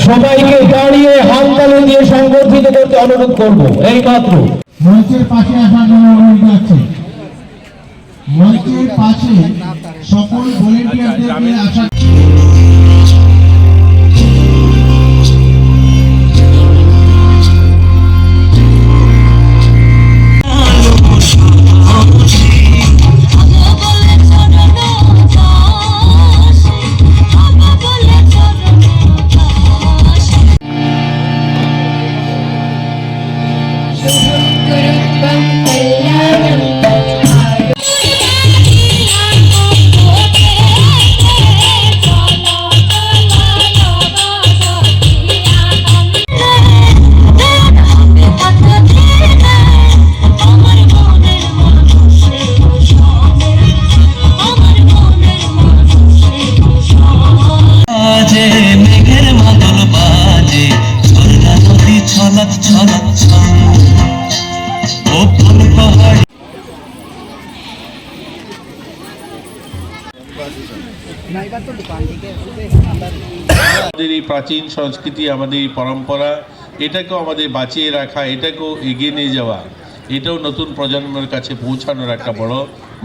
সবাইকে দাঁড়িয়ে হাততালি দিয়ে সংবর্ধিত করতে অনুরোধ করব। এই মাত্র মঞ্চের পাশে আসার জন্য অনুরোধ যাচ্ছে। মঞ্চের পাশে সকল ভলেন্টিয়ারদেরকে আসা আমাদের এই প্রাচীন সংস্কৃতি, আমাদের এই পরম্পরা, এটাকেও আমাদের বাঁচিয়ে রাখা, এটাকেও এগিয়ে নিয়ে যাওয়া, এটাও নতুন প্রজন্মের কাছে পৌঁছানোর একটা বড়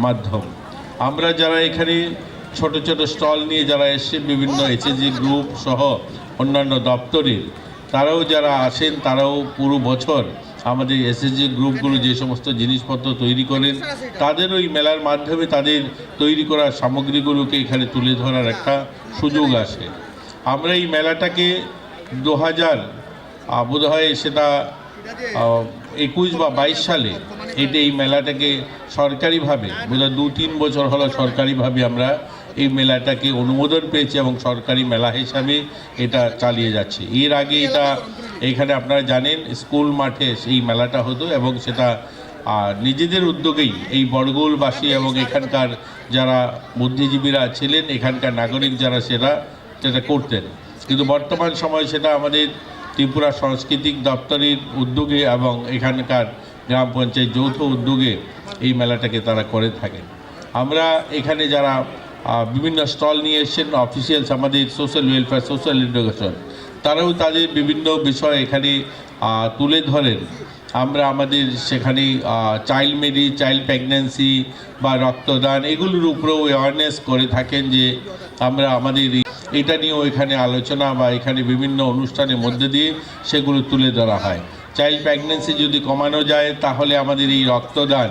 মাধ্যম। আমরা যারা এখানে ছোট ছোট স্টল নিয়ে যারা এসে বিভিন্ন এইচএসজি গ্রুপ সহ অন্যান্য দপ্তরের তারাও যারা আসেন, তারাও পুরো বছর আমাদের এসএসজি গ্রুপগুলো যে সমস্ত জিনিসপত্র তৈরি করেন, তাদের ওই মেলার মাধ্যমে তাদের তৈরি করা সামগ্রীগুলোকে এখানে তুলে ধরার একটা সুযোগ আসে। আমরা এই মেলাটাকে 2000 বোধহয় সেটা 21 বা 22 সালে এই মেলাটাকে সরকারিভাবে বোধহয় 2-3 বছর হলো সরকারিভাবে আমরা এই মেলাটাকে অনুমোদন পেয়েছি এবং সরকারি মেলা হিসাবে এটা চালিয়ে যাচ্ছে। এর আগে এটা এখানে আপনারা জানেন স্কুল মাঠে এই মেলাটা হতো এবং সেটা নিজেদের উদ্যোগেই এই বড়গোলবাসী এবং এখানকার যারা বুদ্ধিজীবীরা ছিলেন, এখানকার নাগরিক যারা সেটা করতেন। কিন্তু বর্তমান সময় সেটা আমাদের ত্রিপুরা সাংস্কৃতিক দপ্তরের উদ্যোগে এবং এখানকার গ্রাম পঞ্চায়েত যৌথ উদ্যোগে এই মেলাটাকে তারা করে থাকেন। আমরা এখানে যারা বিভিন্ন স্টল নিয়ে এসেছেন, অফিসিয়ালস আমাদের সোশ্যাল ওয়েলফেয়ার, সোশ্যাল এডুকেশন, তারাও তাদের বিভিন্ন বিষয় এখানে তুলে ধরেন। আমরা আমাদের সেখানে চাইল্ড ম্যারেজ, চাইল্ড প্রেগন্যান্সি বা রক্তদান এগুলোর উপরেও অ্যাওয়ারনেস করে থাকেন, যে আমরা আমাদের এটা নিয়েও এখানে আলোচনা বা এখানে বিভিন্ন অনুষ্ঠানের মধ্যে দিয়ে সেগুলো তুলে ধরা হয়। চাইল্ড প্রেগন্যান্সি যদি কমানো যায় তাহলে আমাদের এই রক্তদান,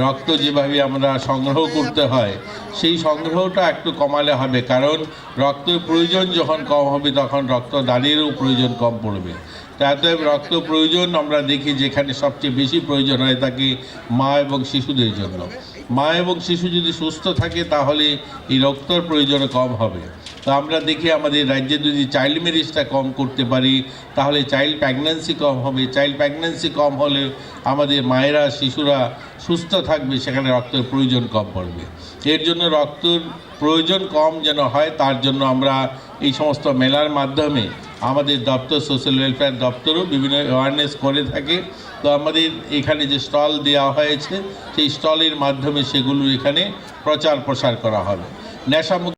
রক্ত যেভাবে আমরা সংগ্রহ করতে হয় সেই সংগ্রহটা একটু কমালে হবে, কারণ রক্তের প্রয়োজন যখন কম হবে তখন রক্তদানেরও প্রয়োজন কম পড়বে। তাতে রক্ত প্রয়োজন আমরা দেখি যেখানে সবচেয়ে বেশি প্রয়োজন হয় তাকে মা এবং শিশুদের জন্য। মা এবং শিশু যদি সুস্থ থাকে তাহলে এই রক্তের প্রয়োজন কম হবে। তো আমরা দেখি আমাদের রাজ্যে যদি চাইল্ড ম্যারেজটা কম করতে পারি তাহলে চাইল্ড প্রেগন্যান্সি কম হবে। চাইল্ড প্রেগন্যান্সি কম হলে আমাদের মায়েরা, শিশুরা সুস্থ থাকবে, সেখানে রক্তের প্রয়োজন কম পড়বে। এর জন্য রক্তের প্রয়োজন কম যেন হয় তার জন্য আমরা এই সমস্ত মেলার মাধ্যমে আমাদের দপ্তর, সোশ্যাল ওয়েলফেয়ার দপ্তরও বিভিন্ন অ্যাওয়ারনেস করে থাকে। তো আমাদের এখানে যে স্টল দেওয়া হয়েছে সেই স্টলের মাধ্যমে সেগুলো এখানে প্রচার প্রসার করা হবে। নেশামুক্ত